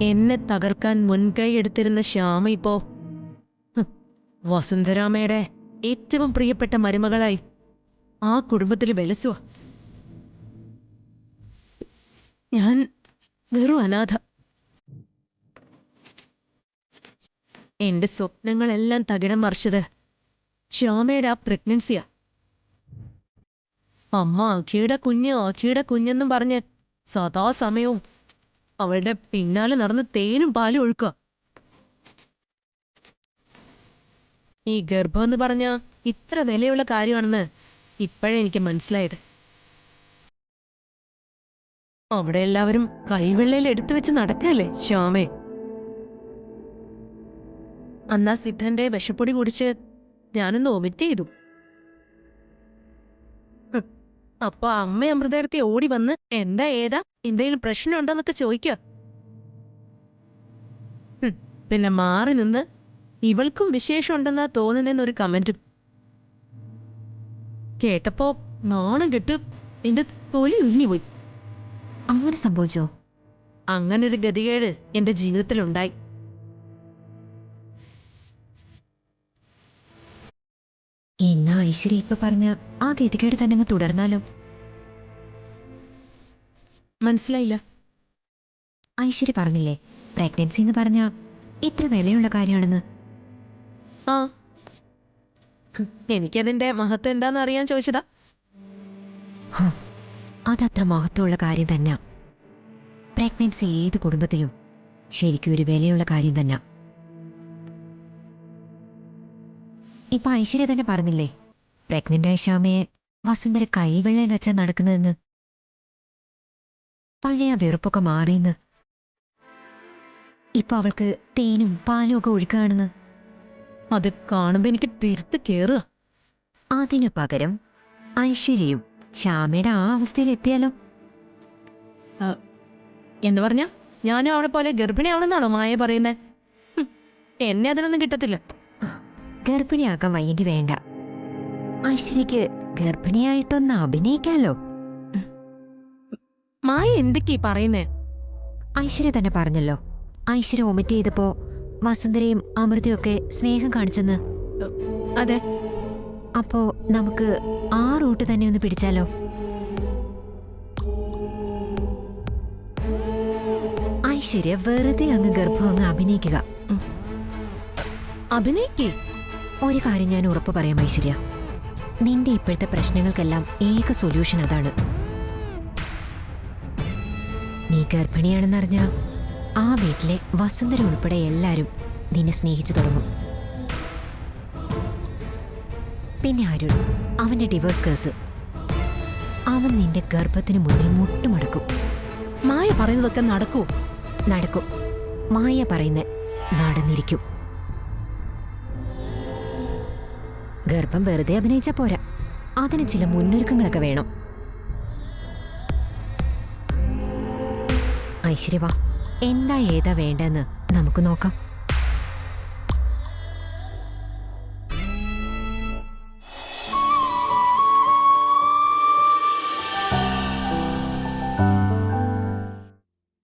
എന്നെ തകർക്കാൻ മുൻകൈ എടുത്തിരുന്ന ശ്യാമ ഇപ്പോ വസുന്ധരാമയുടെ ഏറ്റവും പ്രിയപ്പെട്ട മരുമകളായി ആ കുടുംബത്തിൽ വെളിച്ചുവ. ഞാൻ വെറും അനാഥ. എന്റെ സ്വപ്നങ്ങളെല്ലാം തകിടം മറിച്ചത് ശ്യാമയുടെ ആ പ്രഗ്നൻസിയാ. അമ്മ അഖിയുടെ കുഞ്ഞെന്നും പറഞ്ഞ് സദാസമയവും അവളുടെ പിന്നാലെ നടന്ന് തേനും പാലും ഒഴുക്കുക. ഈ ഗർഭമെന്ന് പറഞ്ഞ ഇത്ര വിലയുള്ള കാര്യമാണെന്ന് ഇപ്പോഴേ എനിക്ക് മനസ്സിലായത്. അവിടെ എല്ലാവരും കൈവെള്ളയിൽ എടുത്തു വെച്ച് നടക്കല്ലേ ശ്യാമേ. അന്നാ സിദ്ധന്റെ വിഷപ്പൊടി കുടിച്ച് ഞാനൊന്ന് ഒമിറ്റ് ചെയ്തു. അപ്പൊ അമ്മ അമൃതേടത്തി ഓടി വന്ന് എന്താ ഏതാ എന്തെങ്കിലും പ്രശ്നമുണ്ടോന്നൊക്കെ ചോദിക്കുക. പിന്നെ മാറി നിന്ന് ഇവൾക്കും വിശേഷം ഉണ്ടെന്നാ തോന്നുന്നൊരു കമന്റും കേട്ടപ്പോ നാണം കെട്ട് എന്റെ തൊലി ഉരിഞ്ഞുപോയി. അങ്ങനെ സംഭവിച്ചോ? അങ്ങനൊരു ഗതികേട് എന്റെ ജീവിതത്തിലുണ്ടായി. എന്നാ ഐശ്വര്യ ഇപ്പൊ പറഞ്ഞ ആ ഗതികേട് തന്നെ അങ്ങ് തുടർന്നാലോ? മനസ്സിലായില്ല. ഐശ്വര്യ പറഞ്ഞില്ലേ പ്രഗ്നൻസി എന്ന് പറഞ്ഞ ഇത്ര വിലയുള്ള കാര്യമാണെന്ന്. ആ, എനിക്കതിന്റെ മഹത്വം എന്താന്ന് അറിയാൻ ചോദിച്ചതാ. അതത്ര മഹത്വമുള്ള കാര്യം തന്നെ. പ്രഗ്നൻസി ഏത് കുടുംബത്തെയും ശരിക്കും ഒരു വിലയുള്ള കാര്യം തന്നെ. ഇപ്പൊ ഐശ്വര്യ തന്നെ പറഞ്ഞില്ലേ പ്രഗ്നന്റായ ശ്യാമയെ വസുന്ധര കൈവെള്ളയിൽ വെച്ചാ നടക്കുന്നതെന്ന്. പഴയ വെറുപ്പൊക്കെ മാറിയെന്ന്. ഇപ്പൊ അവൾക്ക് തേനും പാലും ഒക്കെ ഒഴുക്കുകയാണെന്ന്. അത് കാണുമ്പോ എനിക്ക് പെരുത്ത് കേറുക. അതിനു പകരം ഐശ്വര്യയും ശ്യാമയുടെ ആ അവസ്ഥയിൽ എത്തിയാലോ? എന്ന് പറഞ്ഞ ഞാനും അവളെ പോലെ ഗർഭിണിയാവണമെന്നാണോ മായ പറയുന്നത്? എന്നെ അതിനൊന്നും കിട്ടത്തില്ല. ഗർഭിണിയാക്കാൻ വയ്യെങ്കിൽ വേണ്ട. ഐശ്വര്യക്ക് ഗർഭിണിയായിട്ടൊന്ന് അഭിനയിക്കാലോ. മായ എന്തൊക്കെയാ പറയുന്നേ? ഐശ്വര്യ തന്നെ പറഞ്ഞല്ലോ ഐശ്വര്യ ഒമിറ്റ് ചെയ്തപ്പോ വസുന്ധരയും അമൃതയും ഒക്കെ സ്നേഹം കാണിച്ചെന്ന്. അതെ. അപ്പോ നമുക്ക് ആ റൂട്ട് തന്നെ ഒന്ന് പിടിച്ചാലോ? ഐശ്വര്യ വെറുതെ അങ്ങ് ഗർഭം അങ്ങ് അഭിനയിക്കുക. അഭിനയിക്കേ? ഒരു കാര്യം ഞാൻ ഉറപ്പ് പറയാം ഐശ്വര്യ, നിന്റെ ഇപ്പോഴത്തെ പ്രശ്നങ്ങൾക്കെല്ലാം ഏക സൊല്യൂഷൻ അതാണ്. നീ ഗർഭിണിയാണെന്നറിഞ്ഞ ആ വീട്ടിലെ വസുന്ധര ഉൾപ്പെടെ എല്ലാരും നിന്നെ സ്നേഹിച്ചു തുടങ്ങും. പിന്നെ അരുൺ, അവന്റെ ഡിവോഴ്സ് കേസ്, അവൻ നിന്റെ ഗർഭത്തിന് മുന്നിൽ മുട്ടുമടക്കും. മായ പറയുന്നതൊക്കെ നടക്കൂ? നടക്കും. മായ പറയുന്ന നടന്നിരിക്കും. ഗർഭം വെറുതെ അഭിനയിച്ചാ പോരാ, അതിന് ചില മുന്നൊരുക്കങ്ങളൊക്കെ വേണം. ഐശ്വര്യ വാ, എന്താ ഏതാ വേണ്ടെന്ന് നമുക്ക് നോക്കാം.